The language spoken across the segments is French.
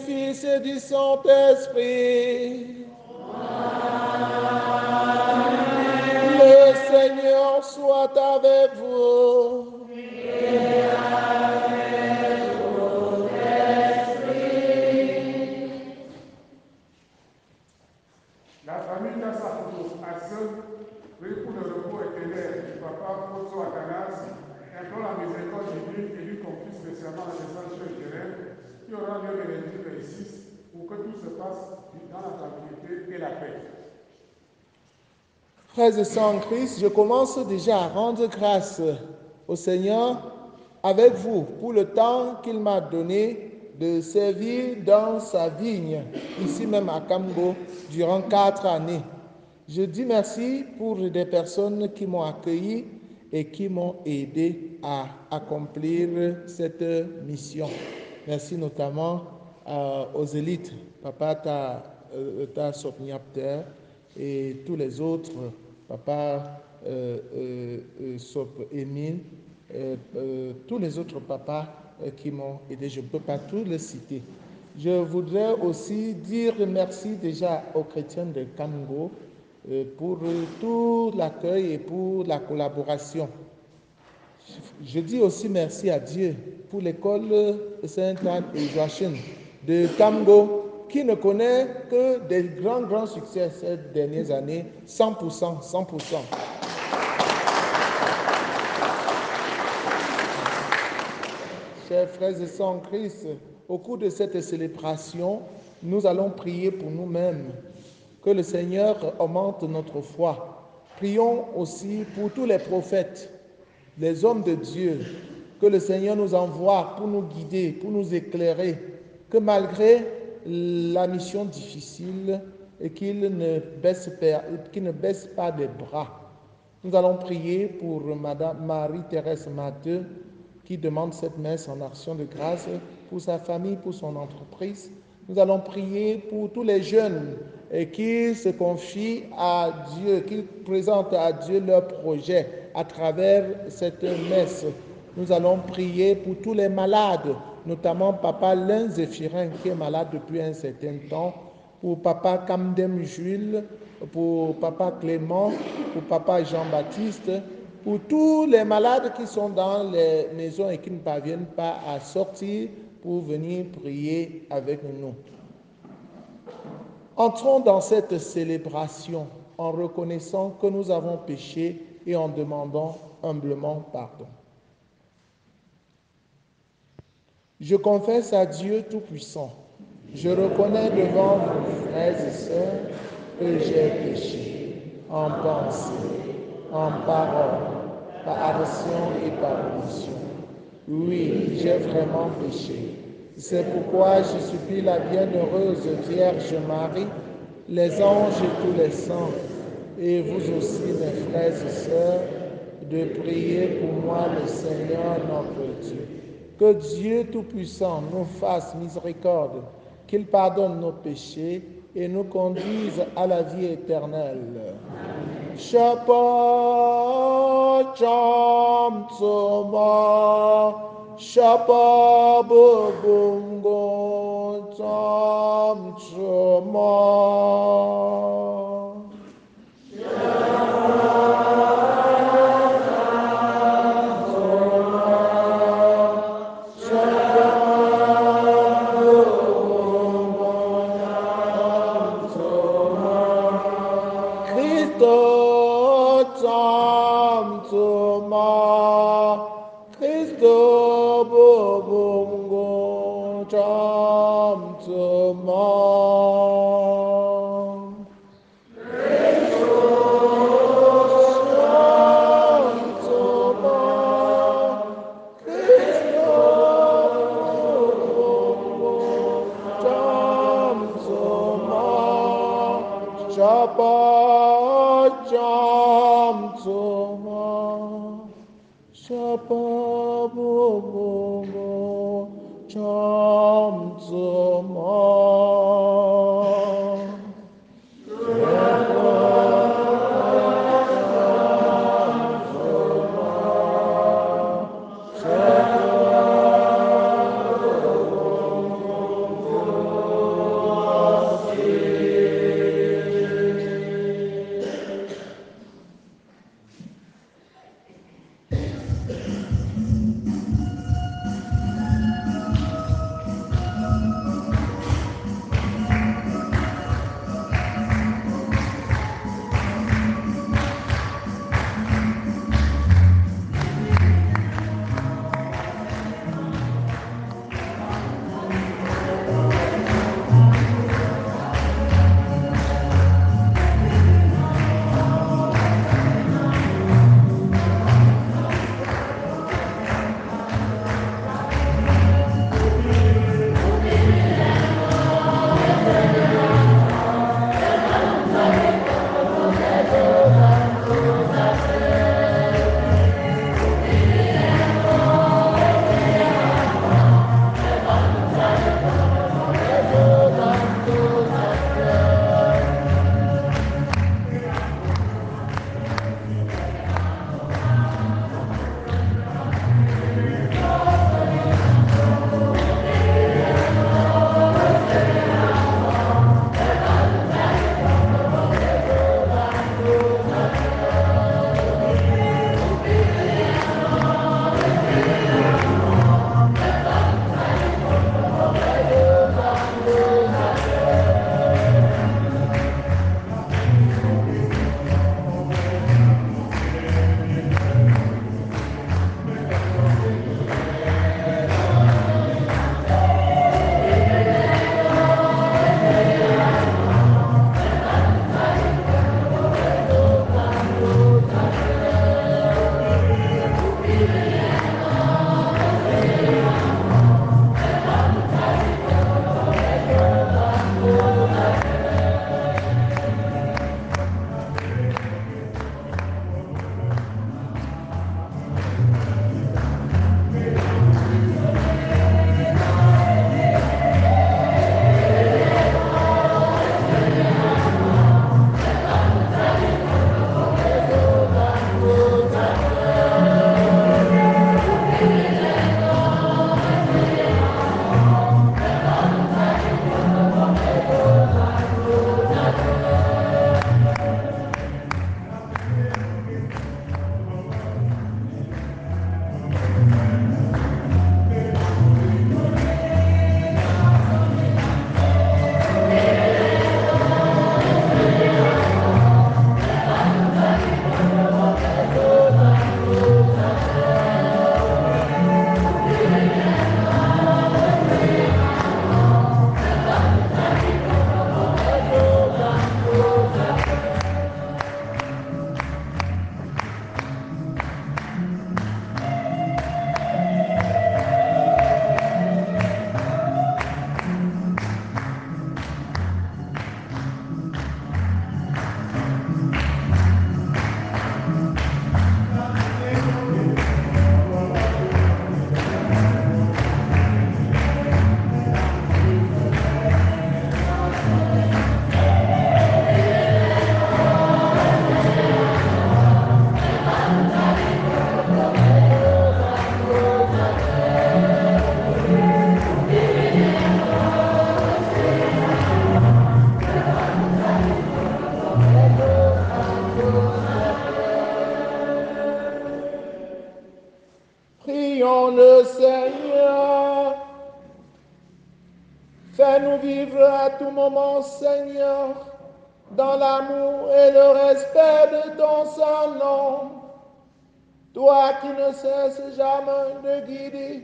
Fils et du Saint-Esprit. Le Seigneur soit avec vous. La famille Tassafoto à Seul, prie pour le repos éternel du papa Foto Atanas, implore la miséricorde divine et lui confie spécialement la naissance de Jérémie, qui aura lieu le lundi 26, pour que tout se passe dans la tranquillité et la paix. Frères et sœurs en Christ, je commence déjà à rendre grâce au Seigneur avec vous pour le temps qu'il m'a donné de servir dans sa vigne, ici même à Kamgo, durant 4 années. Je dis merci pour des personnes qui m'ont accueilli et qui m'ont aidé à accomplir cette mission. Merci notamment aux élites, Papa Ta Sopniapter et tous les autres, Papa Sop Emile, tous les autres papas qui m'ont aidé. Je ne peux pas tous les citer. Je voudrais aussi dire merci déjà aux chrétiens de Kamgo pour tout l'accueil et pour la collaboration. Je dis aussi merci à Dieu pour l'école Sainte-Anne et Joachim de Kamgo qui ne connaît que des grands succès ces dernières années, 100%. Chers frères et sœurs en Christ, au cours de cette célébration, nous allons prier pour nous-mêmes, que le Seigneur augmente notre foi. Prions aussi pour tous les prophètes, les hommes de Dieu, que le Seigneur nous envoie pour nous guider, pour nous éclairer, que malgré la mission difficile, qu'ils ne baissent pas les bras. Nous allons prier pour Madame Marie-Thérèse Matteux, qui demande cette messe en action de grâce pour sa famille, pour son entreprise. Nous allons prier pour tous les jeunes qui se confient à Dieu, qui présentent à Dieu leurs projets à travers cette messe. Nous allons prier pour tous les malades, notamment Papa Lin Zéphirin qui est malade depuis un certain temps, pour Papa Kamdem Jules, pour Papa Clément, pour Papa Jean-Baptiste, pour tous les malades qui sont dans les maisons et qui ne parviennent pas à sortir pour venir prier avec nous. Entrons dans cette célébration en reconnaissant que nous avons péché et en demandant humblement pardon. Je confesse à Dieu Tout-Puissant, je reconnais devant vous, frères et sœurs, que j'ai péché en pensée, en parole, par action et par omission. Oui, j'ai vraiment péché. C'est pourquoi je supplie la bienheureuse Vierge Marie, les anges et tous les saints, et vous aussi, mes frères et sœurs, de prier pour moi le Seigneur notre Dieu. Que Dieu Tout-Puissant nous fasse miséricorde, qu'il pardonne nos péchés et nous conduise à la vie éternelle. Shapa cham tsoma, shapa bubungo cham tsoma. Prions le Seigneur. Fais-nous vivre à tout moment, Seigneur, dans l'amour et le respect de ton saint nom. Toi qui ne cesses jamais de guider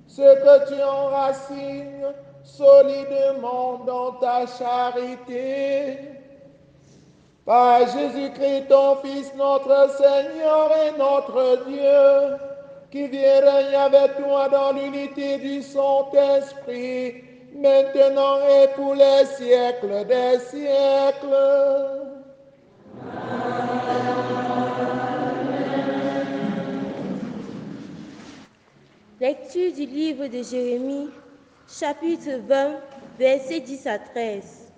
ceux que tu enracines solidement dans ta charité. Par Jésus-Christ, ton Fils, notre Seigneur et notre Dieu, qui vient régner avec toi dans l'unité du Saint-Esprit, maintenant et pour les siècles des siècles. Lecture du livre de Jérémie, chapitre 20, versets 10 à 13.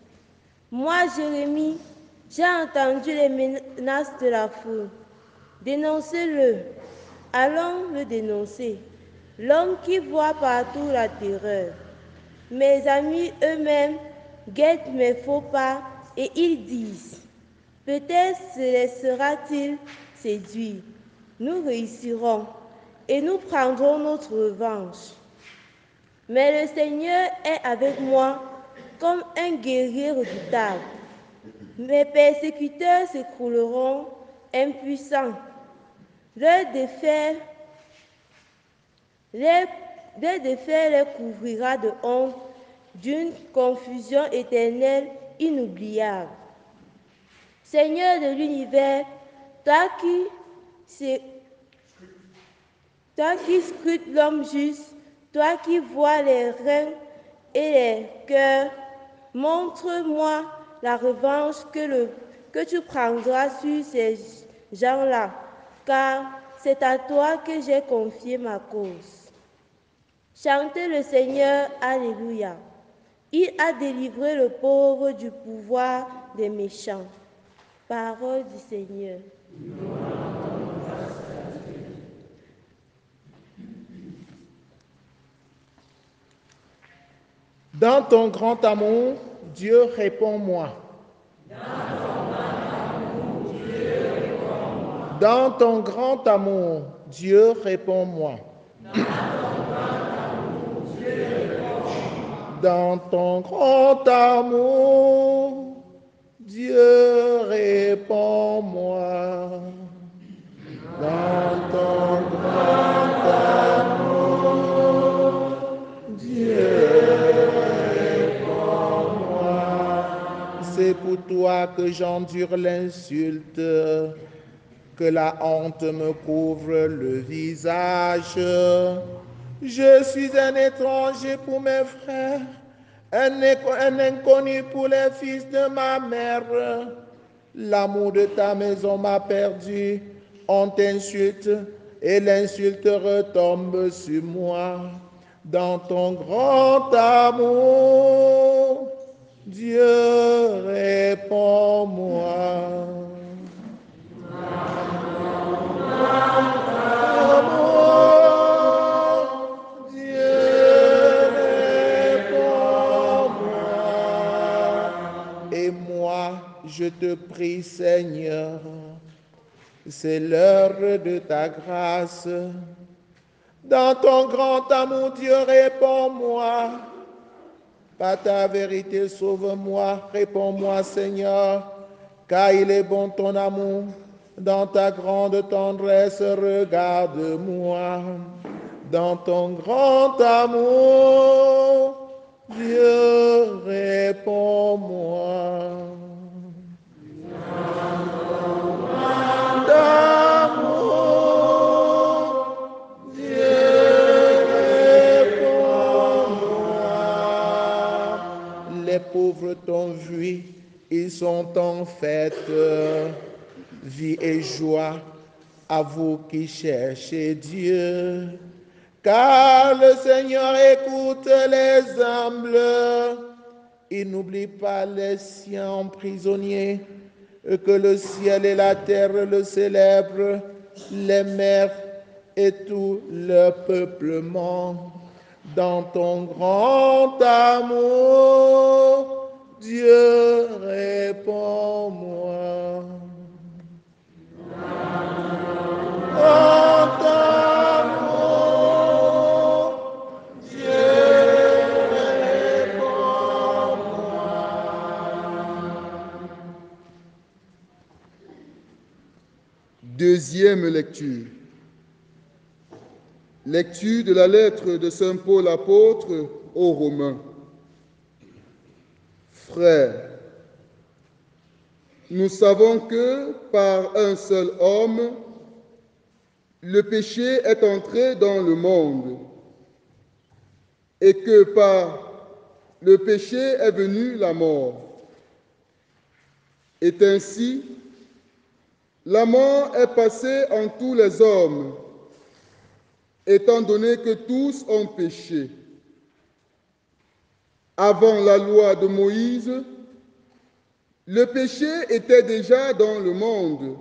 Moi, Jérémie, j'ai entendu les menaces de la foule. Dénoncez-le. Allons le dénoncer. L'homme qui voit partout la terreur. Mes amis eux-mêmes guettent mes faux pas et ils disent, peut-être se laissera-t-il séduire. Nous réussirons et nous prendrons notre revanche. Mais le Seigneur est avec moi comme un guerrier redoutable. Mes persécuteurs s'écrouleront impuissants. Leur défaite les couvrira de honte, d'une confusion éternelle inoubliable. Seigneur de l'univers, toi qui scrutes l'homme juste, toi qui vois les reins et les cœurs, montre-moi la revanche que tu prendras sur ces gens-là, car c'est à toi que j'ai confié ma cause. Chantez le Seigneur, Alléluia. Il a délivré le pauvre du pouvoir des méchants. Parole du Seigneur. Dans ton grand amour, Dieu, réponds-moi. Dans ton grand amour, Dieu, réponds-moi. Dans ton grand amour, Dieu, réponds-moi. Dans ton grand amour, Dieu, réponds-moi. C'est pour toi que j'endure l'insulte, que la honte me couvre le visage. Je suis un étranger pour mes frères, un inconnu pour les fils de ma mère. L'amour de ta maison m'a perdu, on t'insulte et l'insulte retombe sur moi. Dans ton grand amour, Dieu, réponds-moi. Et moi, je te prie, Seigneur, c'est l'heure de ta grâce. Dans ton grand amour, Dieu, réponds-moi. Par ta vérité, sauve-moi. Réponds-moi, Seigneur, car il est bon ton amour. Dans ta grande tendresse, regarde-moi. Dans ton grand amour, Dieu, réponds-moi. sont en fête, vie et joie à vous qui cherchez Dieu. Car le Seigneur écoute les humbles, il n'oublie pas les siens prisonniers. Que le ciel et la terre le célèbrent, les mers et tout le peuplement. Dans ton grand amour, Dieu, réponds-moi. Dans ton amour, Dieu, réponds-moi. Deuxième lecture. Lecture de la lettre de Saint Paul apôtre aux Romains. Frères, nous savons que par un seul homme, le péché est entré dans le monde et que par le péché est venue la mort. Et ainsi, la mort est passée en tous les hommes, étant donné que tous ont péché. Avant la loi de Moïse, le péché était déjà dans le monde,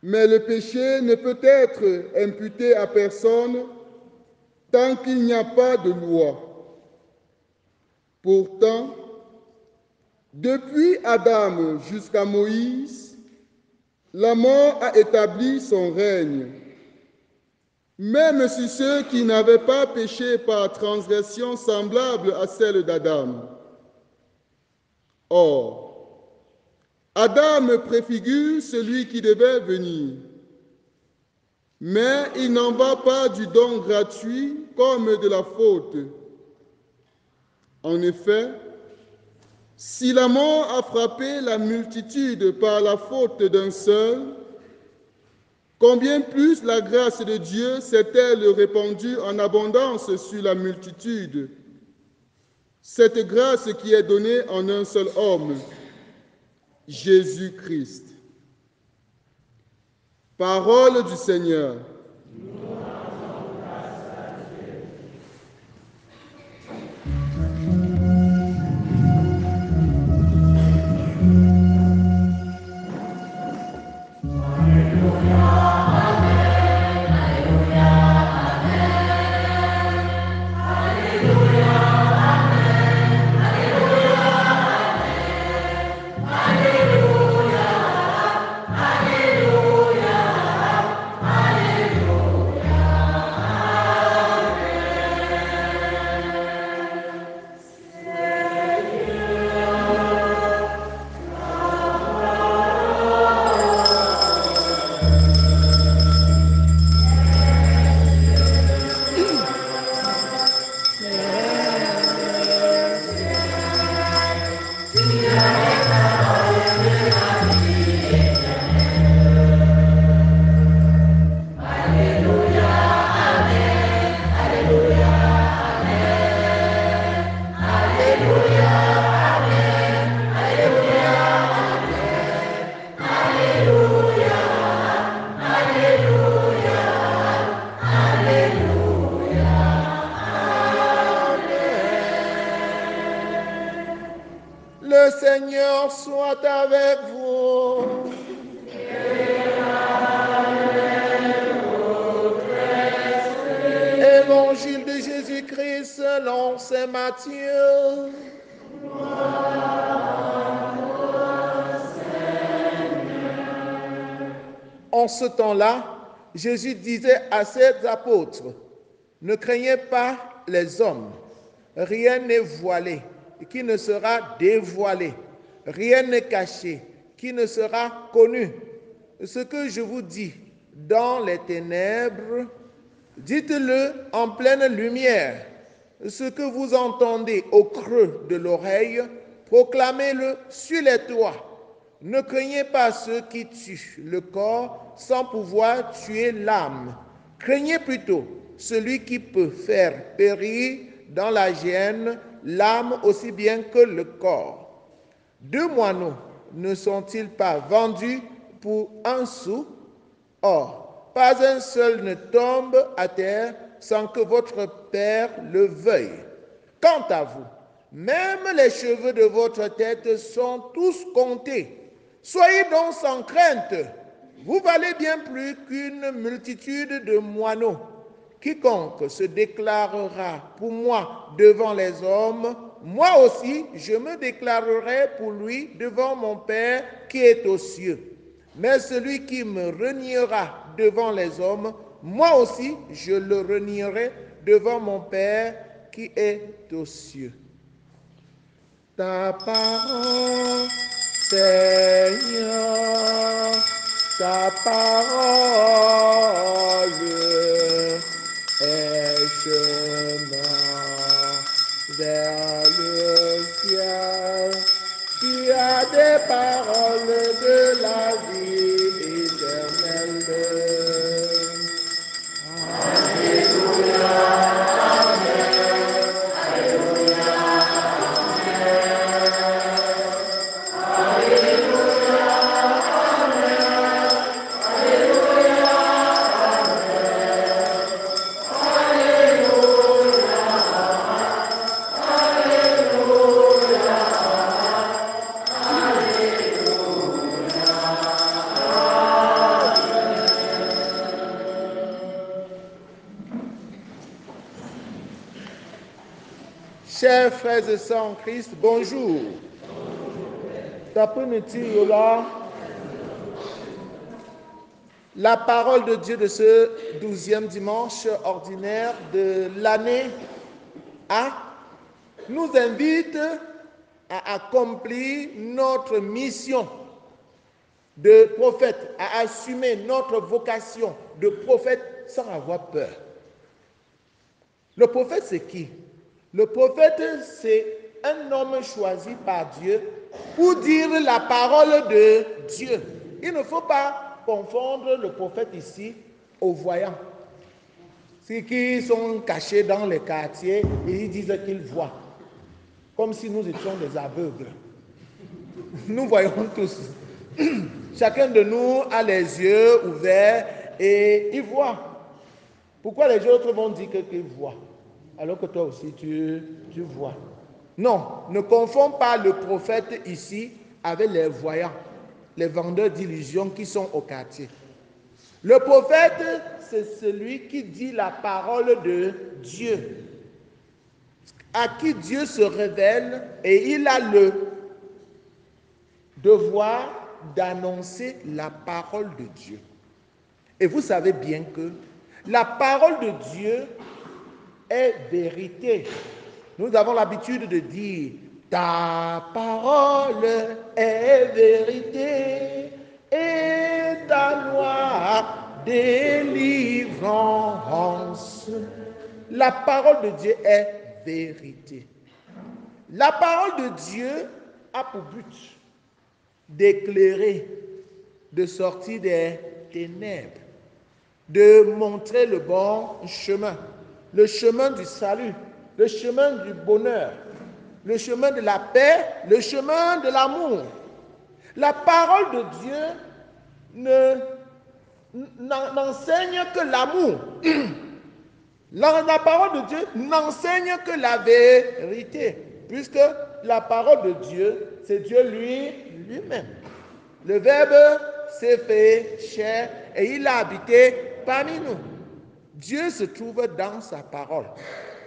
mais le péché ne peut être imputé à personne tant qu'il n'y a pas de loi. Pourtant, depuis Adam jusqu'à Moïse, la mort a établi son règne. Même sur ceux qui n'avaient pas péché par transgression semblable à celle d'Adam. Or, Adam préfigure celui qui devait venir. Mais il n'en va pas du don gratuit comme de la faute. En effet, si la mort a frappé la multitude par la faute d'un seul, combien plus la grâce de Dieu s'est-elle répandue en abondance sur la multitude? Cette grâce qui est donnée en un seul homme, Jésus-Christ. Parole du Seigneur. Le Seigneur soit avec vous. Évangile de Jésus-Christ selon saint Matthieu. En ce temps-là, Jésus disait à ses apôtres, « Ne craignez pas les hommes, rien n'est voilé qui ne sera dévoilé, rien n'est caché qui ne sera connu. Ce que je vous dis dans les ténèbres, dites-le en pleine lumière. Ce que vous entendez au creux de l'oreille, proclamez-le sur les toits. Ne craignez pas ceux qui tuent le corps sans pouvoir tuer l'âme. Craignez plutôt celui qui peut faire périr dans la géhenne l'âme aussi bien que le corps. 2 moineaux ne sont-ils pas vendus pour 1 sou? Or, pas un seul ne tombe à terre sans que votre Père le veuille. Quant à vous, même les cheveux de votre tête sont tous comptés. Soyez donc sans crainte. Vous valez bien plus qu'une multitude de moineaux. Quiconque se déclarera pour moi devant les hommes, moi aussi je me déclarerai pour lui devant mon Père qui est aux cieux. Mais celui qui me reniera devant les hommes, moi aussi je le renierai devant mon Père qui est aux cieux. Ta parole, Seigneur, ta parole est chemin vers le ciel. Tu as des paroles de la vie éternelle. Chers frères et sœurs en Christ, bonjour. La parole de Dieu de ce 12e dimanche ordinaire de l'année A nous invite à accomplir notre mission de prophète, à assumer notre vocation de prophète sans avoir peur. Le prophète, c'est qui? Le prophète, c'est un homme choisi par Dieu pour dire la parole de Dieu. Il ne faut pas confondre le prophète ici aux voyants. Ceux qui sont cachés dans les quartiers et ils disent qu'ils voient. Comme si nous étions des aveugles. Nous voyons tous. Chacun de nous a les yeux ouverts et il voit. Pourquoi les autres vont dire qu'ils voient? Alors que toi aussi tu vois. Non, ne confonds pas le prophète ici avec les voyants, les vendeurs d'illusions qui sont au quartier. Le prophète, c'est celui qui dit la parole de Dieu, à qui Dieu se révèle et il a le devoir d'annoncer la parole de Dieu. Et vous savez bien que la parole de Dieu est vérité. Nous avons l'habitude de dire ta parole est vérité et ta loi délivrance. La parole de Dieu est vérité. La parole de Dieu a pour but d'éclairer, de sortir des ténèbres, de montrer le bon chemin. Le chemin du salut, le chemin du bonheur, le chemin de la paix, le chemin de l'amour. La parole de Dieu n'enseigne que l'amour. La parole de Dieu n'enseigne que la vérité, puisque la parole de Dieu, c'est Dieu lui-même. Le Verbe s'est fait chair et il a habité parmi nous. Dieu se trouve dans sa parole.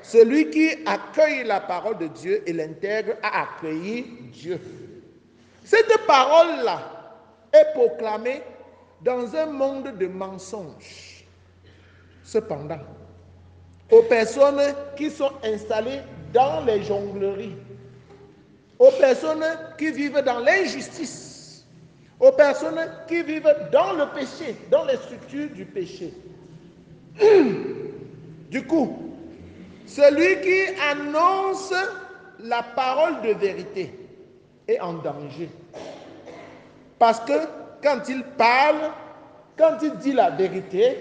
Celui qui accueille la parole de Dieu et l'intègre a accueilli Dieu. Cette parole-là est proclamée dans un monde de mensonges. Cependant, aux personnes qui sont installées dans les jongleries, aux personnes qui vivent dans l'injustice, aux personnes qui vivent dans le péché, dans les structures du péché. Du coup, celui qui annonce la parole de vérité est en danger. Parce que quand il parle, quand il dit la vérité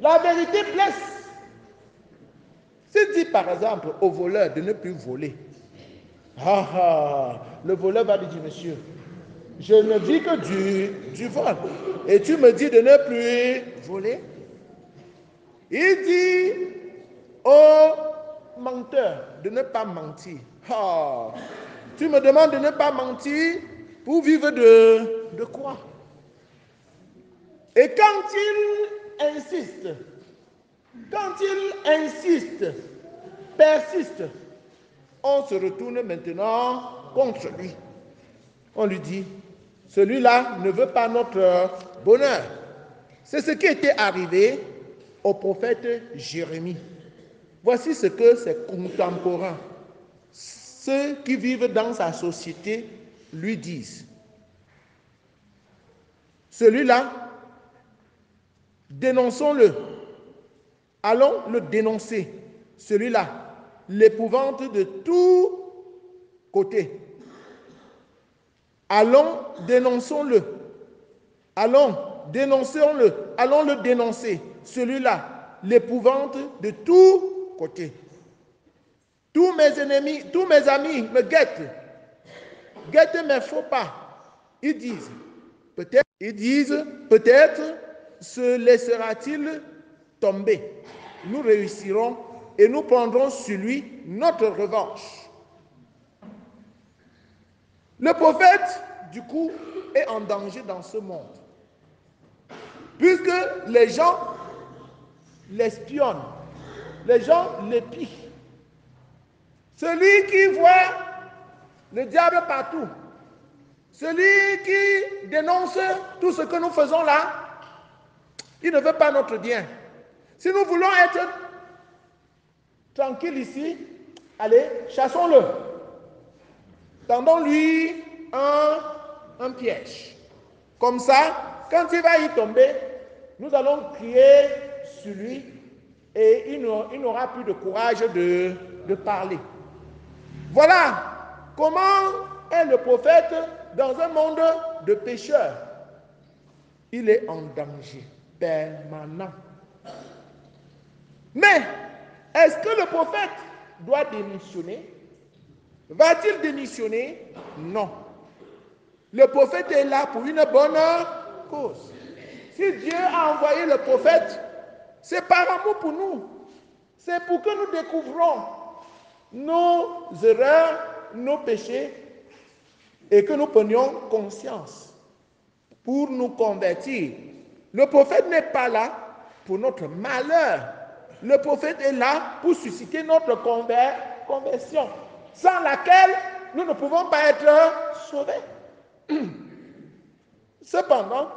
blesse. S'il dit par exemple au voleur de ne plus voler, le voleur va lui dire, monsieur, je ne dis que du vol. Et tu me dis de ne plus voler. Il dit au menteur de ne pas mentir. Oh, tu me demandes de ne pas mentir pour vivre de quoi? Et quand il insiste, persiste, on se retourne maintenant contre lui. On lui dit, celui-là ne veut pas notre bonheur. C'est ce qui était arrivé au prophète Jérémie. Voici ce que ses contemporains, ceux qui vivent dans sa société, lui disent. Celui-là, dénonçons-le. Allons le dénoncer. Celui-là, l'épouvante de tous côtés. Allons, dénonçons-le. Allons, dénonçons-le. Allons le dénoncer. Celui-là, l'épouvante de tous côtés. Tous mes ennemis, tous mes amis me guettent. Guettent mes faux pas. Ils disent, peut-être se laissera-t-il tomber. Nous réussirons et nous prendrons sur lui notre revanche. Le prophète, du coup, est en danger dans ce monde. Puisque les gens l'espionnent, les gens l'épient. Celui qui voit le diable partout, celui qui dénonce tout ce que nous faisons là, il ne veut pas notre bien. Si nous voulons être tranquilles ici, allez, chassons-le. Tendons-lui un piège. Comme ça, quand il va y tomber, nous allons crier sur lui et il n'aura plus de courage de parler. Voilà comment est le prophète dans un monde de pécheurs. Il est en danger permanent. Mais, est-ce que le prophète doit démissionner? Va-t-il démissionner? Non. Le prophète est là pour une bonne cause. Si Dieu a envoyé le prophète, c'est par amour pour nous. C'est pour que nous découvrons nos erreurs, nos péchés, et que nous prenions conscience pour nous convertir. Le prophète n'est pas là pour notre malheur. Le prophète est là pour susciter notre conversion, sans laquelle nous ne pouvons pas être sauvés. Cependant,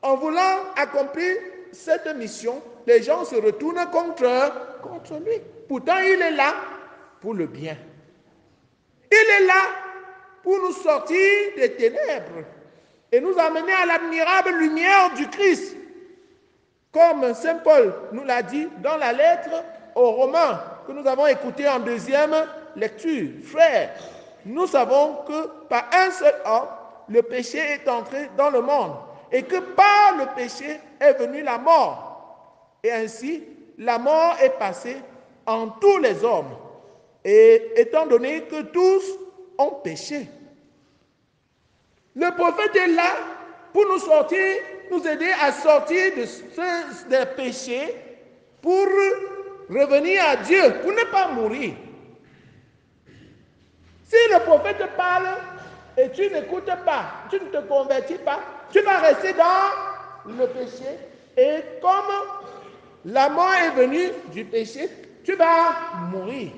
en voulant accomplir cette mission, les gens se retournent contre lui. Pourtant, il est là pour le bien. Il est là pour nous sortir des ténèbres et nous amener à l'admirable lumière du Christ. Comme Saint Paul nous l'a dit dans la lettre aux Romains que nous avons écoutée en deuxième lecture. Frères, nous savons que par un seul homme, le péché est entré dans le monde et que par le péché est venue la mort. Et ainsi, la mort est passée en tous les hommes. Et étant donné que tous ont péché, le prophète est là pour nous sortir, nous aider à sortir des péchés pour revenir à Dieu, pour ne pas mourir. Si le prophète parle et tu n'écoutes pas, tu ne te convertis pas, tu vas rester dans le péché et comme la mort est venue du péché, tu vas mourir.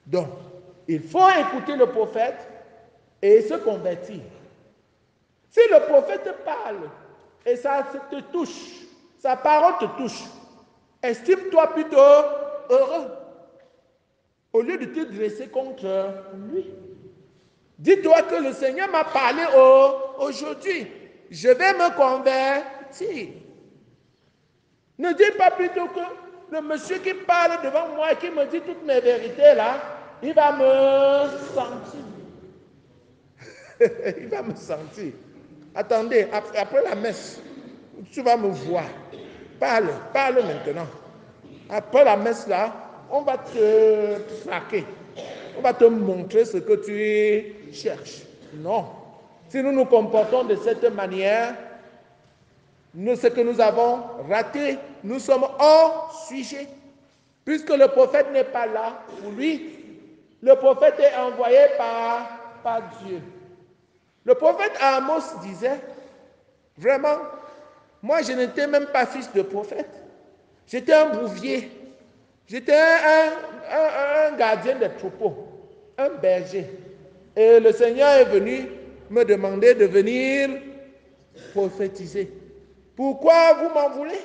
Donc, il faut écouter le prophète et se convertir. Si le prophète parle et ça te touche, sa parole te touche, estime-toi plutôt heureux au lieu de te dresser contre lui. Dis-toi que le Seigneur m'a parlé aujourd'hui. Je vais me convertir. Ne dis pas plutôt que le monsieur qui parle devant moi et qui me dit toutes mes vérités là, il va me sentir. Il va me sentir. Attendez, après la messe, tu vas me voir. Parle maintenant. Après la messe là, on va te traquer. on va te montrer ce que tu cherches. Non. Si nous nous comportons de cette manière, ce que nous avons raté, nous sommes hors sujet. Puisque le prophète n'est pas là pour lui. Le prophète est envoyé par Dieu. Le prophète Amos disait, vraiment, moi je n'étais même pas fils de prophète. J'étais un bouvier. J'étais un gardien des troupeaux, un berger. Et le Seigneur est venu me demander de venir prophétiser. Pourquoi vous m'en voulez?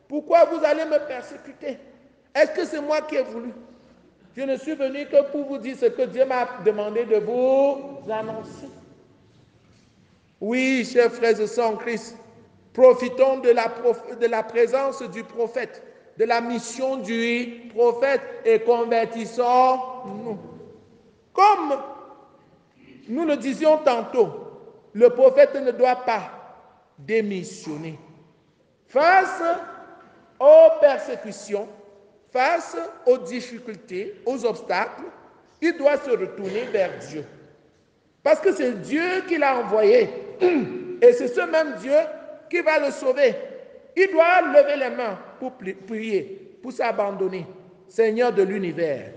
Pourquoi vous allez me persécuter? Est-ce que c'est moi qui ai voulu? Je ne suis venu que pour vous dire ce que Dieu m'a demandé de vous annoncer. Oui, chers frères et sœurs en Christ, profitons de la présence du prophète, de la mission du prophète et convertissons-nous. Comme nous le disions tantôt, le prophète ne doit pas démissionner. Face aux persécutions, face aux difficultés, aux obstacles, il doit se retourner vers Dieu. Parce que c'est Dieu qui l'a envoyé. Et c'est ce même Dieu qui va le sauver. Il doit lever les mains pour prier, pour s'abandonner. Seigneur de l'univers,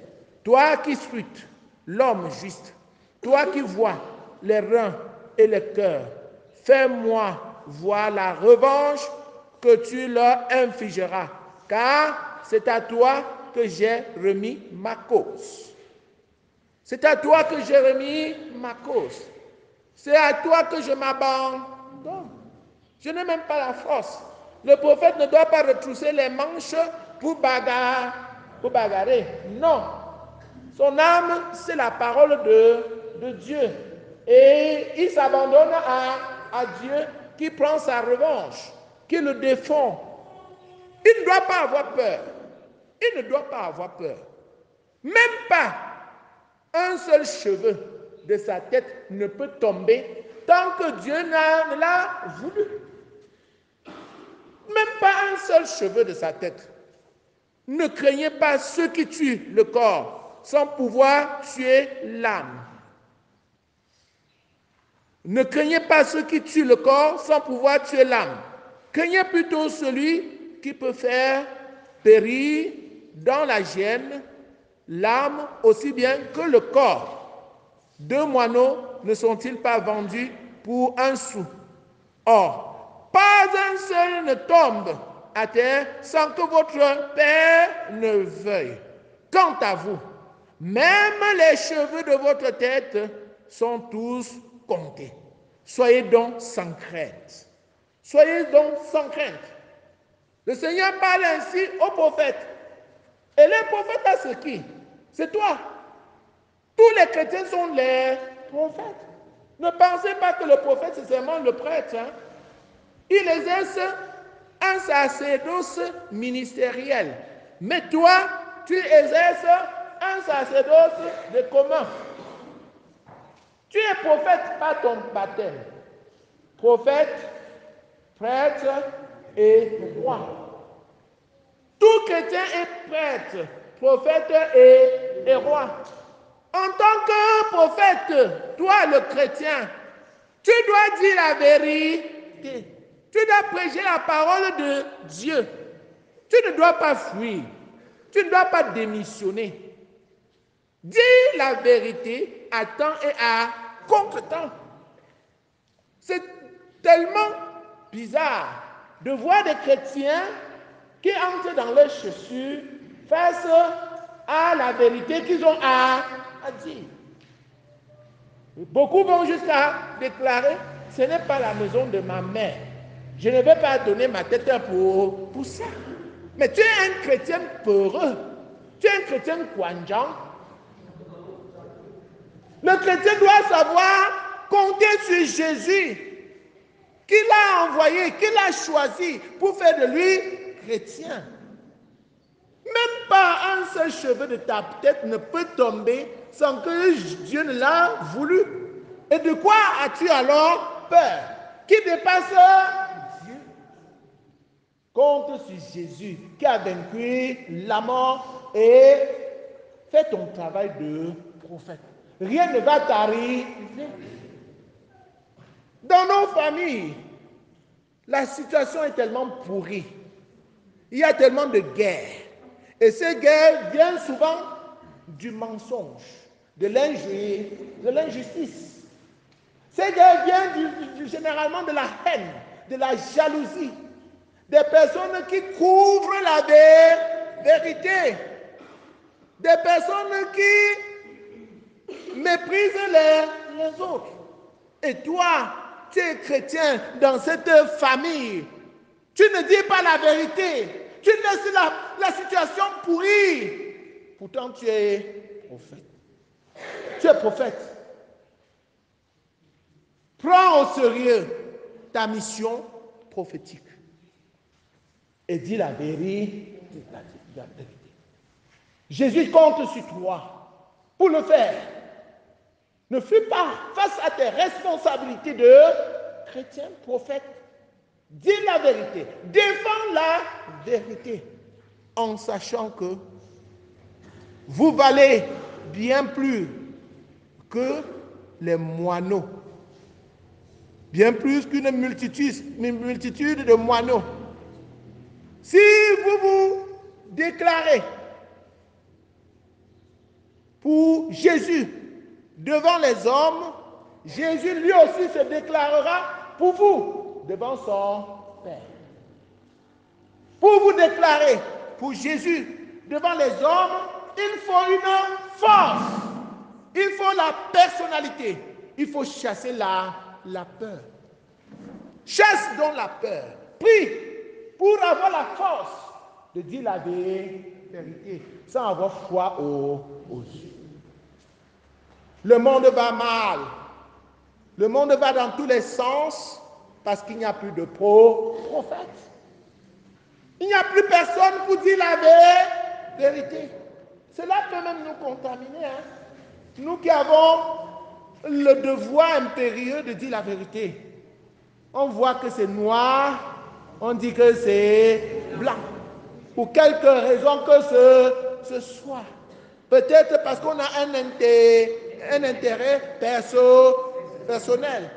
toi qui scrutes l'homme juste, toi qui vois les reins et les cœurs, fais-moi voir la revanche que tu leur infligeras, car c'est à toi que j'ai remis ma cause. C'est à toi que j'ai remis ma cause. C'est à toi que je m'abandonne. Je n'ai même pas la force. Le prophète ne doit pas retrousser les manches pour bagarrer. Non. Son âme, c'est la parole de Dieu. Et il s'abandonne à Dieu qui prend sa revanche, qui le défend. Il ne doit pas avoir peur. Il ne doit pas avoir peur. Même pas un seul cheveu de sa tête ne peut tomber tant que Dieu ne l'a voulu. Même pas un seul cheveu de sa tête. Ne craignez pas ceux qui tuent le corps sans pouvoir tuer l'âme. Ne craignez pas ceux qui tuent le corps sans pouvoir tuer l'âme. Craignez plutôt celui qui peut faire périr dans la gêne l'âme aussi bien que le corps. 2 moineaux ne sont-ils pas vendus pour 1 sou? Or, pas un seul ne tombe à terre sans que votre Père ne veuille. Quant à vous, même les cheveux de votre tête sont tous comptés. Soyez donc sans crainte. Soyez donc sans crainte. Le Seigneur parle ainsi aux prophètes. Et les prophètes, c'est qui? C'est toi. Tous les chrétiens sont les prophètes. Ne pensez pas que le prophète, c'est seulement le prêtre. Hein? Il exerce un sacerdoce ministériel. Mais toi, tu exerces un sacerdoce de commun. Tu es prophète par ton baptême. Prophète, prêtre et roi. Tout chrétien est prêtre, prophète et roi. En tant que prophète, toi le chrétien, tu dois dire la vérité. Tu dois prêcher la parole de Dieu. Tu ne dois pas fuir. Tu ne dois pas démissionner. Dis la vérité à temps et à contre-temps. C'est tellement bizarre de voir des chrétiens qui entrent dans leurs chaussures face à la vérité qu'ils ont à dire. Beaucoup vont jusqu'à déclarer, ce n'est pas la maison de ma mère. Je ne vais pas donner ma tête pour ça. Mais tu es un chrétien peureux. Tu es un chrétien quanjang. Le chrétien doit savoir compter sur Jésus, qu'il a envoyé, qu'il a choisi pour faire de lui chrétien. Même pas un seul cheveu de ta tête ne peut tomber sans que Dieu ne l'a voulu. Et de quoi as-tu alors peur? Qui dépasse Dieu? Compte sur Jésus qui a vaincu la mort et fais ton travail de prophète. Rien ne va t'arriver. Dans nos familles, la situation est tellement pourrie. Il y a tellement de guerres. Et ces guerres viennent souvent du mensonge, de l'injustice. Ces guerres viennent généralement de la haine, de la jalousie. Des personnes qui couvrent la vérité. Des personnes qui méprisent les autres. Et toi, tu es chrétien dans cette famille. Tu ne dis pas la vérité. Tu laisses la situation pourrie. Pourtant, tu es prophète. Tu es prophète. Prends au sérieux ta mission prophétique. Et dis la vérité. Jésus compte sur toi pour le faire. Ne fuis pas face à tes responsabilités de chrétien, prophète. Dis la vérité. Défends la vérité en sachant que vous valez bien plus que les moineaux. Bien plus qu'une multitude de moineaux. Si vous vous déclarez pour Jésus devant les hommes, Jésus lui aussi se déclarera pour vous devant son Père. Pour vous déclarer pour Jésus devant les hommes, il faut une force, il faut la personnalité, il faut chasser la peur. Chasse donc la peur. Prie pour avoir la force de dire la vérité sans avoir foi aux yeux. Le monde va mal. Le monde va dans tous les sens parce qu'il n'y a plus de prophètes. Il n'y a plus personne pour dire la vérité. Cela peut même nous contaminer. Nous qui avons le devoir impérieux de dire la vérité. On voit que c'est noir, on dit que c'est blanc. Pour quelque raison que ce soit. Peut-être parce qu'on a un intérêt personnel.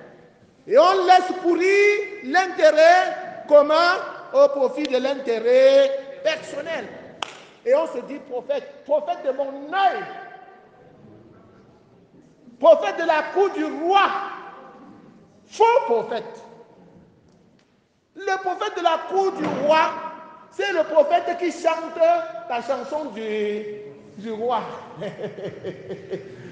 Et on laisse pourrir l'intérêt commun au profit de l'intérêt personnel. Et on se dit prophète, prophète de mon œil, prophète de la cour du roi, faux prophète. Le prophète de la cour du roi, c'est le prophète qui chante la chanson du roi.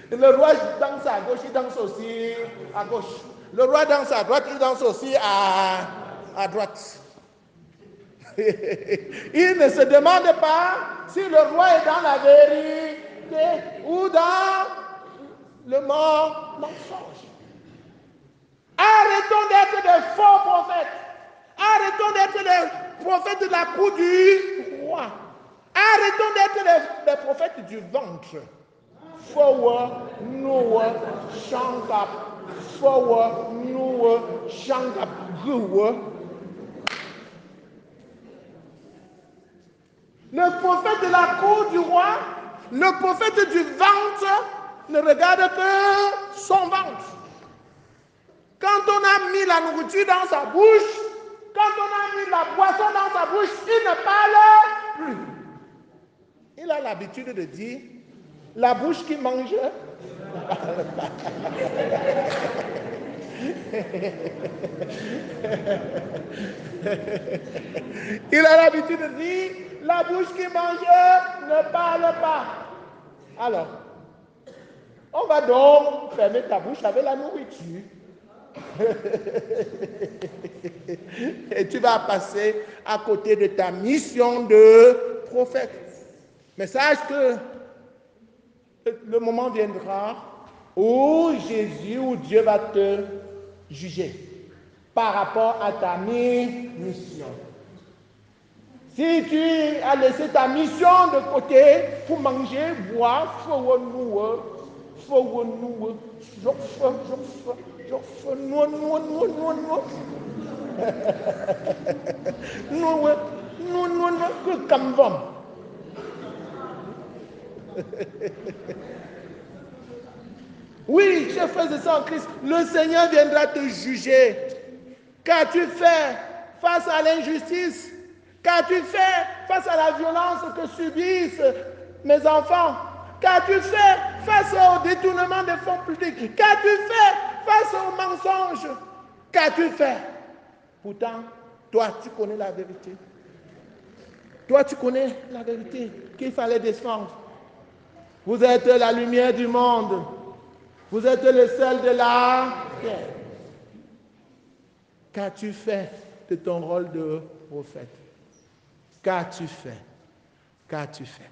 Le roi danse à gauche, il danse aussi à gauche. Le roi danse à droite, il danse aussi à droite. Il ne se demande pas si le roi est dans la vérité ou dans le mensonge. Arrêtons d'être des faux prophètes. Arrêtons d'être des prophètes de la cour du roi. Arrêtons d'être des prophètes du ventre. Forward, nowhere, shankap. Forward, nowhere, shankap. Le prophète de la cour du roi, le prophète du ventre, ne regarde que son ventre. Quand on a mis la nourriture dans sa bouche, quand on a mis la boisson dans sa bouche, il ne parle plus. Il a l'habitude de dire, la bouche qui mange ne parle pas. Il a l'habitude de dire, la bouche qui mange ne parle pas. Alors, on va donc fermer ta bouche avec la nourriture. Et tu vas passer à côté de ta mission de prophète. Mais sache que le moment viendra où Jésus, où Dieu va te juger par rapport à ta mission. Si tu as laissé ta mission de côté pour manger, boire, Oui, chers frères et sœurs en Christ, le Seigneur viendra te juger. Qu'as-tu fait face à l'injustice? Qu'as-tu fait face à la violence que subissent mes enfants? Qu'as-tu fait face au détournement des fonds publics? Qu'as-tu fait face aux mensonges? Qu'as-tu fait? Pourtant, toi, tu connais la vérité. Toi, tu connais la vérité qu'il fallait descendre. Vous êtes la lumière du monde. Vous êtes le sel de la terre. Qu'as-tu fait de ton rôle de prophète? Qu'as-tu fait? Qu'as-tu fait?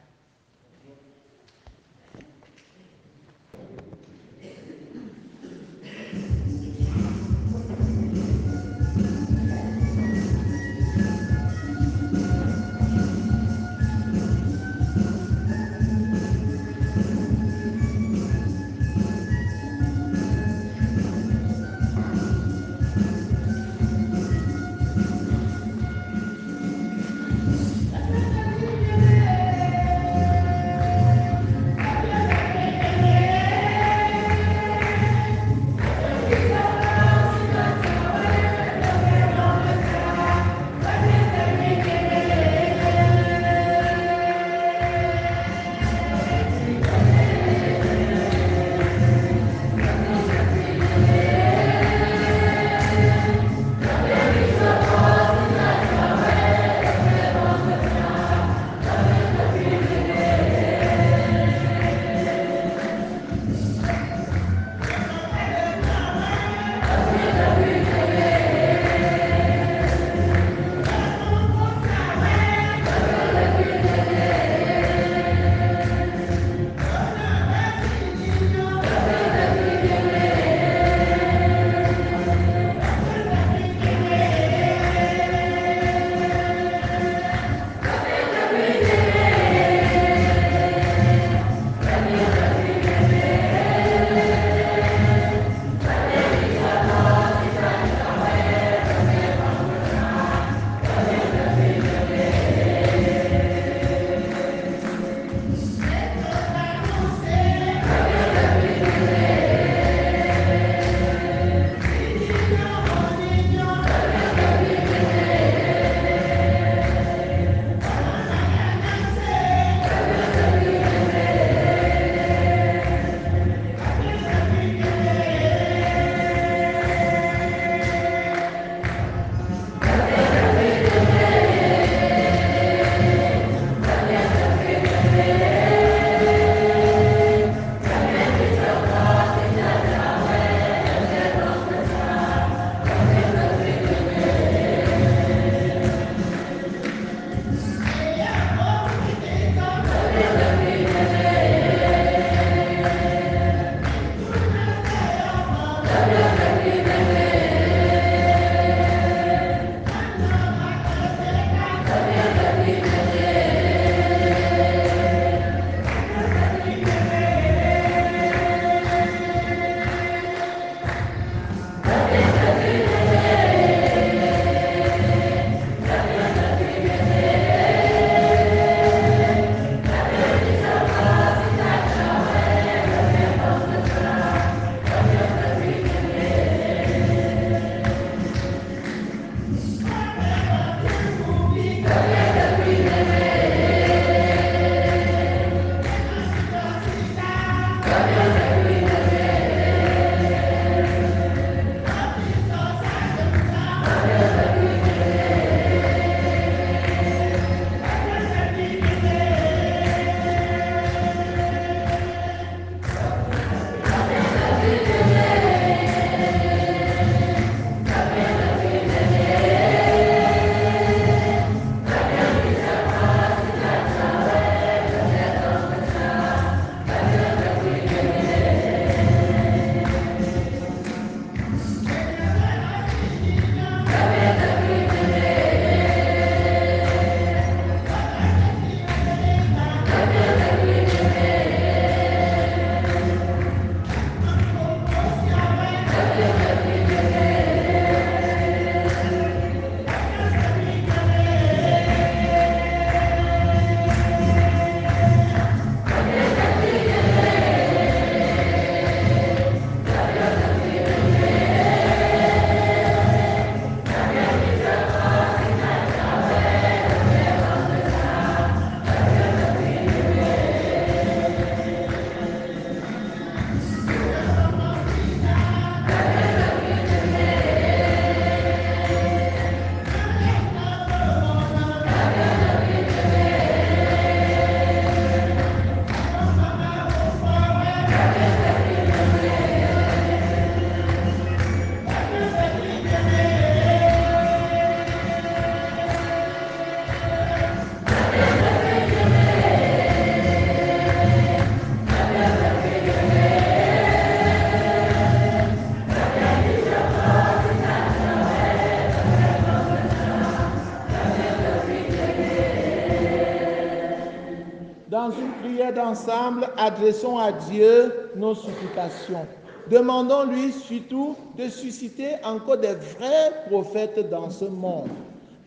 dans une prière d'ensemble, adressons à Dieu nos supplications. Demandons-lui surtout de susciter encore des vrais prophètes dans ce monde,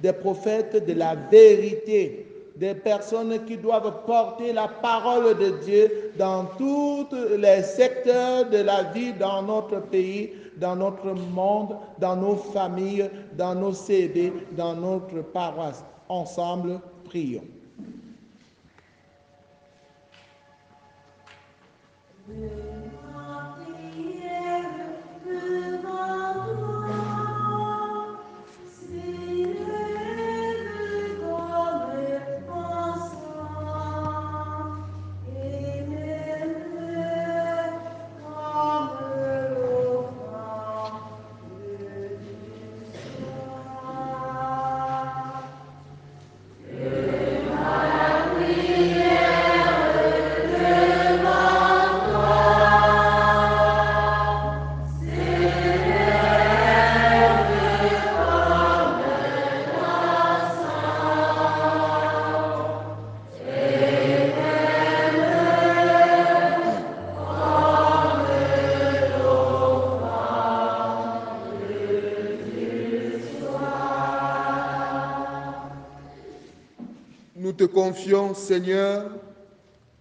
des prophètes de la vérité, des personnes qui doivent porter la parole de Dieu dans tous les secteurs de la vie dans notre pays, dans notre monde, dans nos familles, dans nos CD, dans notre paroisse. Ensemble, prions. Nous te confions, Seigneur,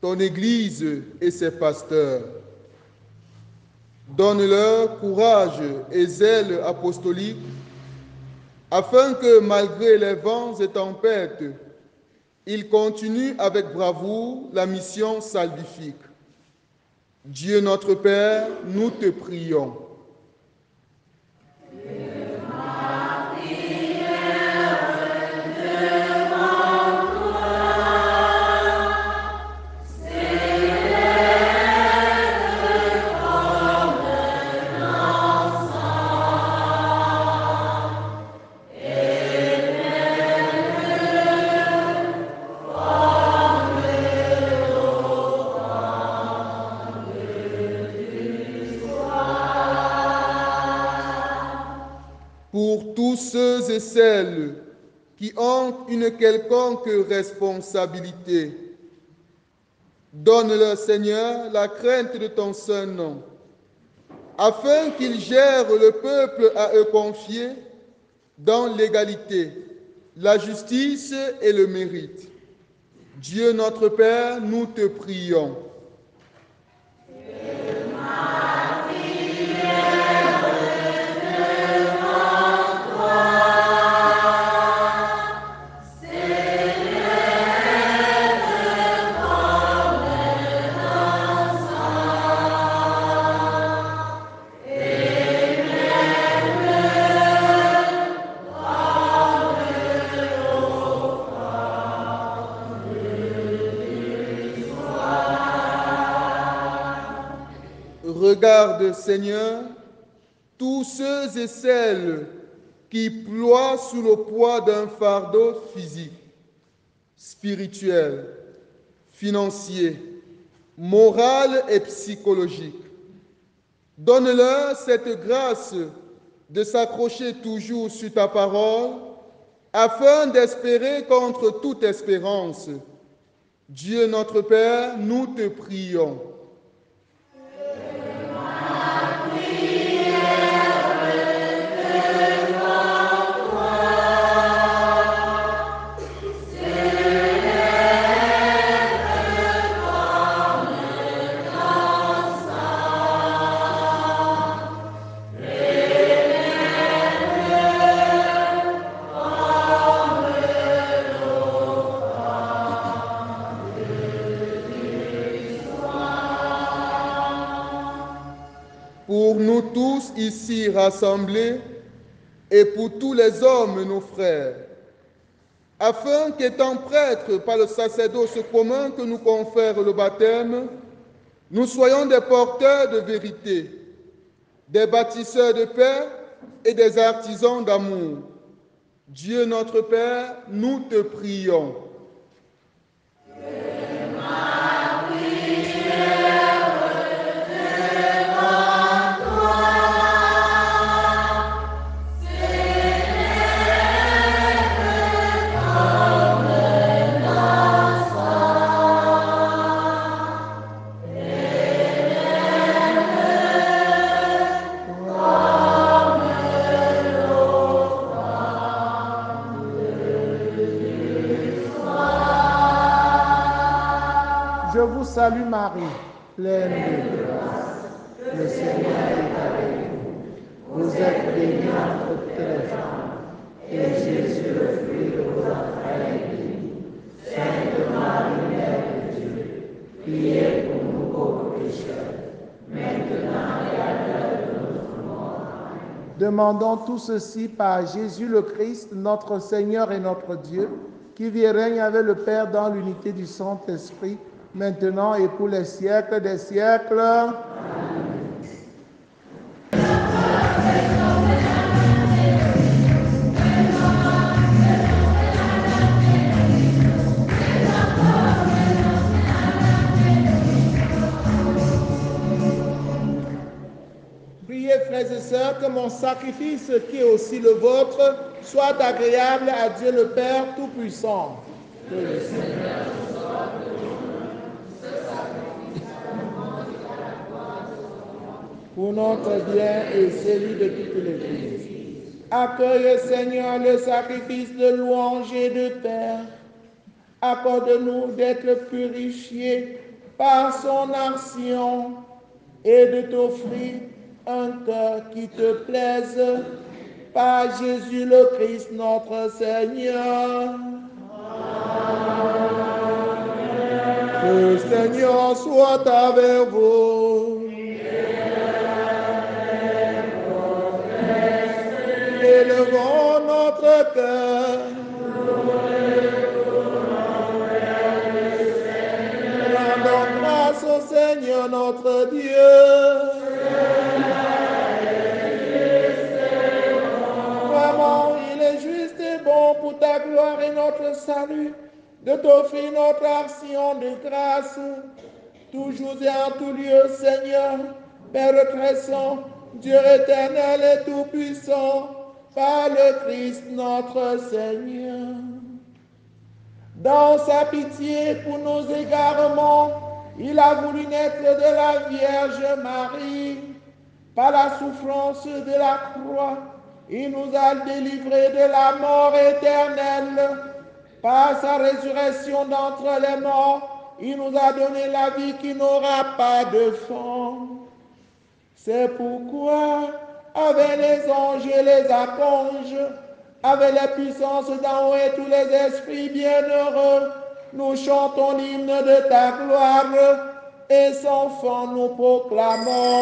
ton Église et ses pasteurs. Donne-leur courage et zèle apostolique, afin que, malgré les vents et tempêtes, ils continuent avec bravoure la mission salvifique. Dieu notre Père, nous te prions. Pour tous ceux et celles qui ont une quelconque responsabilité, donne-leur, Seigneur, la crainte de ton saint nom, afin qu'ils gèrent le peuple à eux confié dans l'égalité, la justice et le mérite. Dieu notre Père, nous te prions. Regarde, Seigneur, tous ceux et celles qui ploient sous le poids d'un fardeau physique, spirituel, financier, moral et psychologique. Donne-leur cette grâce de s'accrocher toujours sur ta parole, afin d'espérer contre toute espérance. Dieu notre Père, nous te prions. Pour nous tous ici rassemblés et pour tous les hommes, nos frères, afin qu'étant prêtres par le sacerdoce commun que nous confère le baptême, nous soyons des porteurs de vérité, des bâtisseurs de paix et des artisans d'amour. Dieu notre Père, nous te prions. salue Marie, pleine de grâce. Le Seigneur est avec vous. Vous êtes bénie entre toutes les femmes, et Jésus, le fruit de vos entrailles, est béni. Sainte Marie, Mère de Dieu, priez pour nous pauvres pécheurs, maintenant et à l'heure de notre mort. Amen. Demandons tout ceci par Jésus le Christ, notre Seigneur et notre Dieu, qui vit et règne avec le Père dans l'unité du Saint-Esprit, maintenant et pour les siècles des siècles. Priez, frères et sœurs, que mon sacrifice, qui est aussi le vôtre, soit agréable à Dieu le Père Tout-Puissant. Que le Seigneur soit de ce sacrifice pour notre bien et celui de toute l'Église. Accueille, Seigneur, le sacrifice de louange et de paix. Accorde-nous d'être purifiés par son action et de t'offrir un cœur qui te plaise par Jésus le Christ notre Seigneur. Le Seigneur soit avec vous. Élevons notre cœur. Rendons grâce au Seigneur notre Dieu. Vraiment, il est juste et bon pour ta gloire et notre salut de t'offrir notre action de grâce, toujours et en tout lieu, Seigneur, Père très saint, Dieu éternel et tout-puissant, par le Christ notre Seigneur. Dans sa pitié pour nos égarements, il a voulu naître de la Vierge Marie. Par la souffrance de la croix, il nous a délivrés de la mort éternelle. Par sa résurrection d'entre les morts, il nous a donné la vie qui n'aura pas de fin. C'est pourquoi, avec les anges et les archanges, avec les puissances d'en haut et tous les esprits bienheureux, nous chantons l'hymne de ta gloire et sans fin nous proclamons.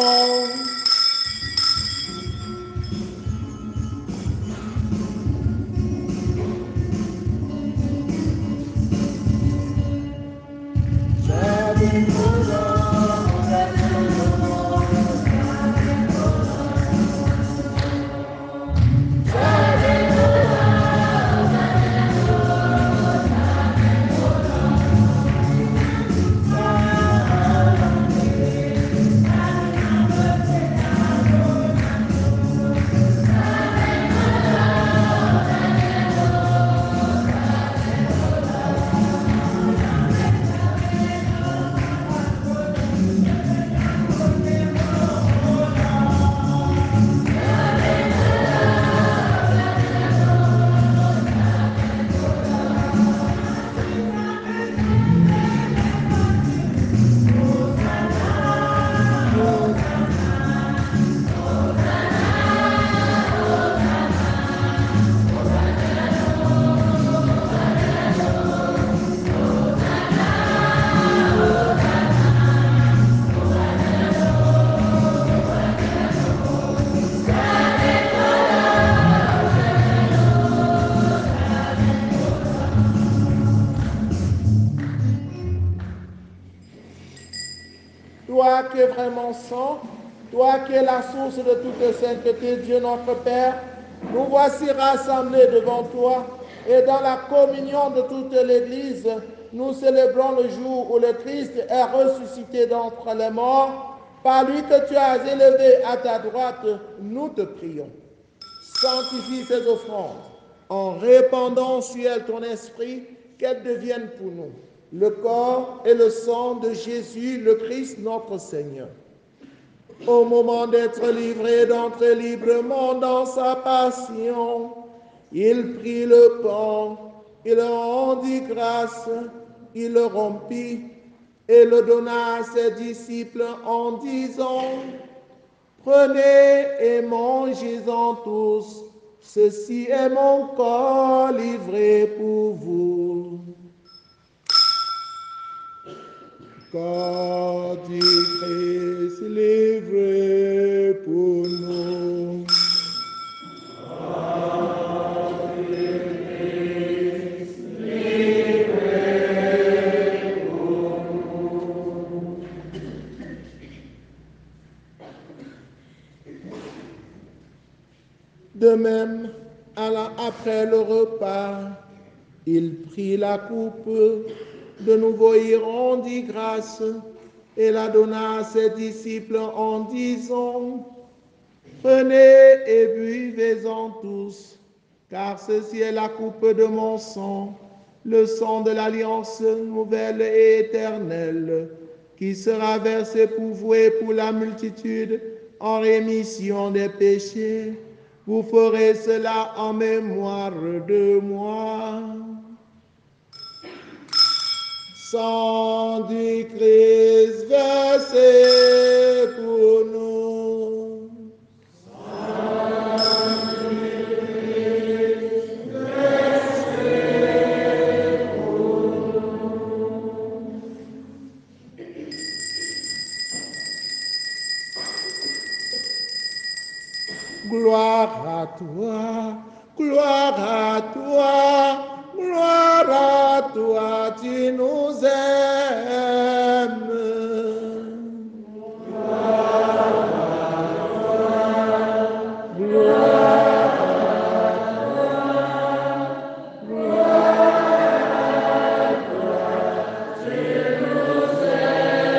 Toi qui es vraiment saint, toi qui es la source de toute sainteté, Dieu notre Père, nous voici rassemblés devant toi et dans la communion de toute l'Église, nous célébrons le jour où le Christ est ressuscité d'entre les morts. Par lui que tu as élevé à ta droite, nous te prions. Sanctifie ces offrandes en répandant sur elles ton esprit, qu'elles deviennent pour nous le corps et le sang de Jésus, le Christ, notre Seigneur. Au moment d'être livré, d'entrer librement dans sa passion, il prit le pain, il rendit grâce, il le rompit et le donna à ses disciples en disant, prenez et mangez-en tous, ceci est mon corps livré pour vous. Corps du Christ livré pour nous. De même, après le repas, il prit la coupe, de nouveau il rendit grâce et la donna à ses disciples en disant, prenez et buvez-en tous, car ceci est la coupe de mon sang, le sang de l'alliance nouvelle et éternelle, qui sera versé pour vous et pour la multitude en rémission des péchés. Vous ferez cela en mémoire de moi. Sang du Christ versé pour nous. Sang du Christ versé pour nous. Gloire à toi, gloire à toi, gloire à toi, tu nous aimes. Gloire à toi, gloire à toi, gloire à toi, tu nous aimes.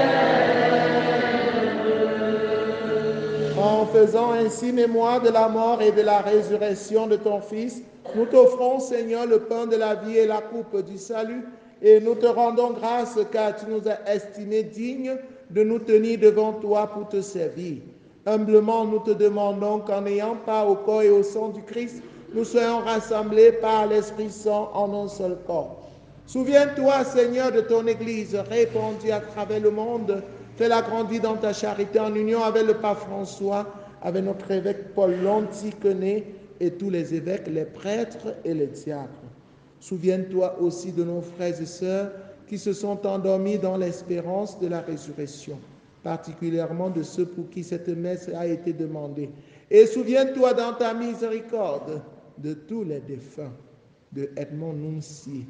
En faisant ainsi mémoire de la mort et de la résurrection de ton Fils, nous t'offrons, Seigneur, le pain de la vie et la coupe du salut, et nous te rendons grâce car tu nous as estimés dignes de nous tenir devant toi pour te servir. Humblement, nous te demandons qu'en ayant part au corps et au sang du Christ, nous soyons rassemblés par l'Esprit Saint en un seul corps. Souviens-toi, Seigneur, de ton Église répandue à travers le monde. Fais-la grandir dans ta charité en union avec le pape François, avec notre évêque Paul Lontiquenet et tous les évêques, les prêtres et les diacres. Souviens-toi aussi de nos frères et sœurs qui se sont endormis dans l'espérance de la résurrection, particulièrement de ceux pour qui cette messe a été demandée. Et souviens-toi dans ta miséricorde de tous les défunts, de Edmond Nunci.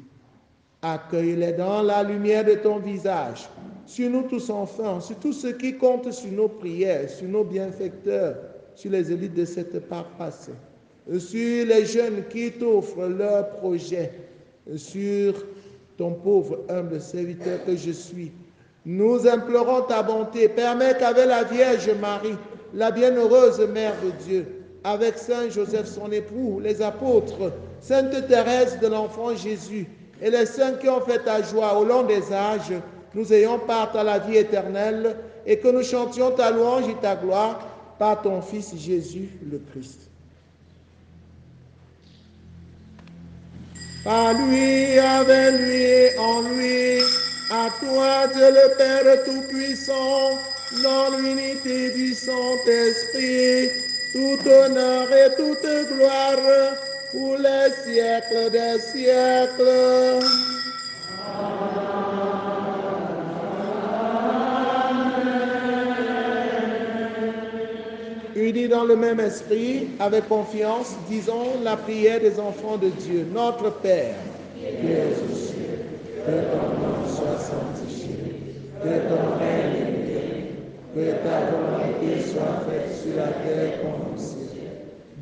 Accueille-les dans la lumière de ton visage, sur nous tous enfin, sur tous ceux qui comptent sur nos prières, sur nos bienfaiteurs, sur les élites de cette paroisse, sur les jeunes qui t'offrent leurs projets, sur ton pauvre, humble serviteur que je suis. Nous implorons ta bonté. Permets qu'avec la Vierge Marie, la bienheureuse Mère de Dieu, avec Saint Joseph son époux, les apôtres, Sainte Thérèse de l'Enfant Jésus et les saints qui ont fait ta joie au long des âges, nous ayons part à la vie éternelle et que nous chantions ta louange et ta gloire par ton Fils Jésus le Christ. Par lui, avec lui, en lui, à toi Dieu le Père Tout-Puissant, dans l'unité du Saint-Esprit, tout honneur et toute gloire pour les siècles des siècles. Unis dans le même esprit, avec confiance, disons la prière des enfants de Dieu. Notre Père, qui es aux cieux, que ton nom soit sanctifié, que ton règne vienne, que ta volonté soit faite sur la terre comme au ciel.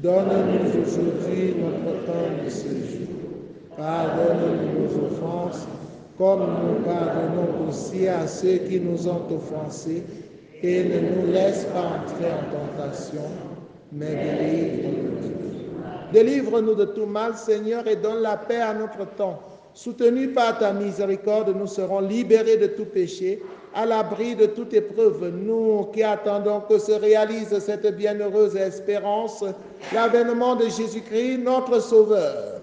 Donne-nous aujourd'hui notre pain de ce jour. Pardonne-nous nos offenses, comme nous pardonnons aussi à ceux qui nous ont offensés. Et ne nous laisse pas entrer en tentation, mais délivre-nous de tout. Délivre-nous de tout mal, Seigneur, et donne la paix à notre temps. Soutenus par ta miséricorde, nous serons libérés de tout péché, à l'abri de toute épreuve, nous qui attendons que se réalise cette bienheureuse espérance, l'avènement de Jésus-Christ, notre Sauveur.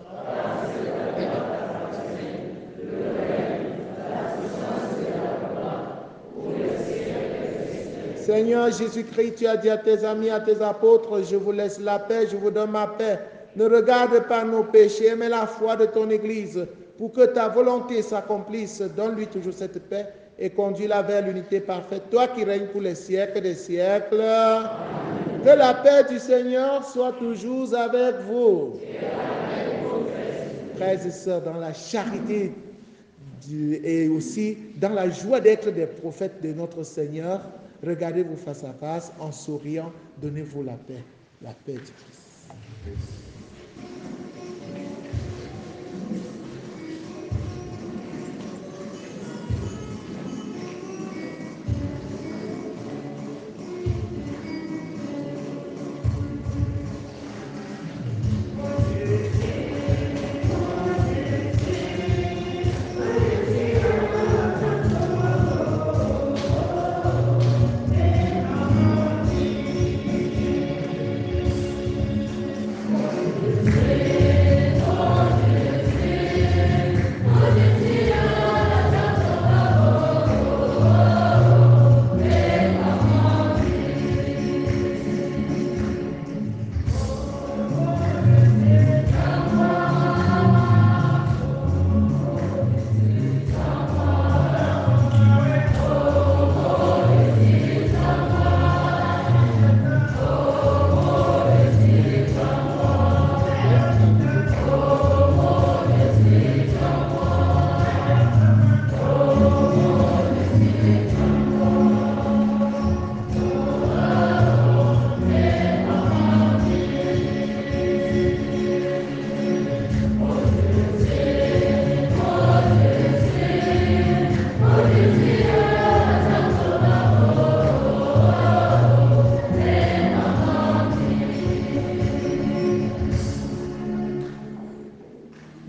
Seigneur Jésus-Christ, tu as dit à tes amis, à tes apôtres, je vous laisse la paix, je vous donne ma paix. Ne regarde pas nos péchés, mais la foi de ton Église, pour que ta volonté s'accomplisse. Donne-lui toujours cette paix et conduis-la vers l'unité parfaite. Toi qui règnes pour les siècles des siècles, que la paix du Seigneur soit toujours avec vous. Frères et sœurs, dans la charité et aussi dans la joie d'être des prophètes de notre Seigneur, regardez-vous face à face, en souriant, donnez-vous la paix du Christ.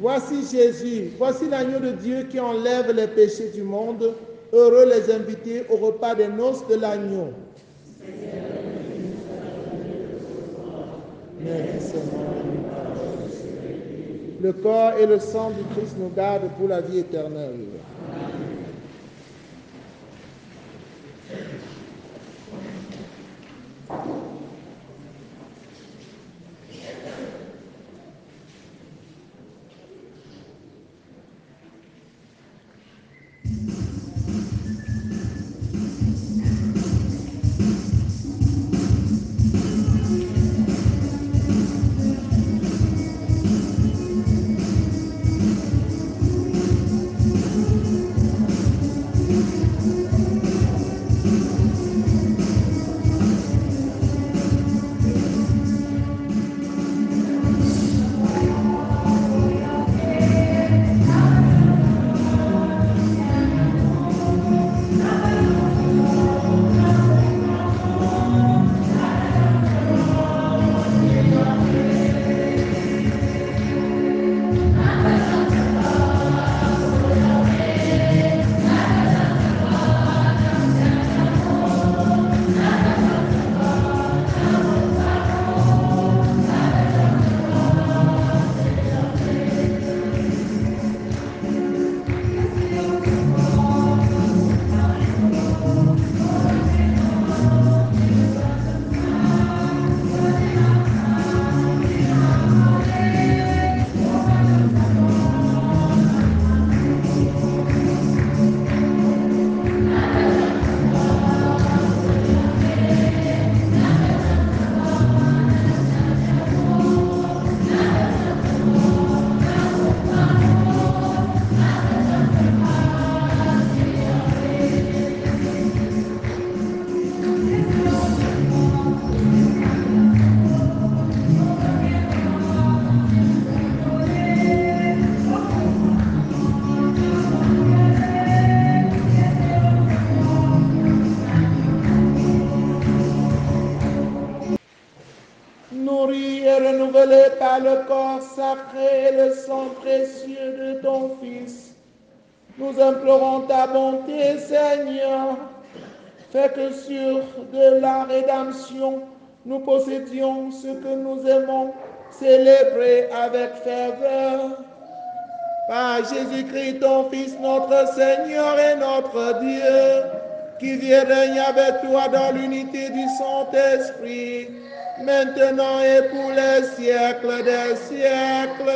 Voici Jésus, voici l'agneau de Dieu qui enlève les péchés du monde. Heureux les invités au repas des noces de l'agneau. Le corps et le sang du Christ nous gardent pour la vie éternelle. renouvelés par le corps sacré et le sang précieux de ton Fils. Nous implorons ta bonté, Seigneur. Fais que sur de la rédemption, nous possédions ce que nous aimons célébrer avec ferveur. Par Jésus-Christ, ton Fils, notre Seigneur et notre Dieu, qui vit et règne avec toi dans l'unité du Saint-Esprit, maintenant et pour les siècles des siècles.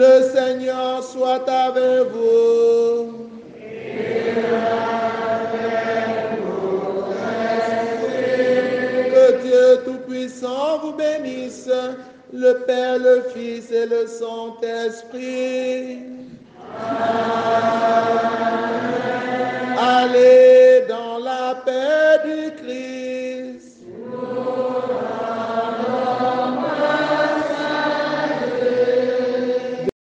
Le Seigneur soit avec vous. Que Dieu Tout-Puissant vous bénisse, le Père, le Fils et le Saint-Esprit. Allez dans la paix du Christ.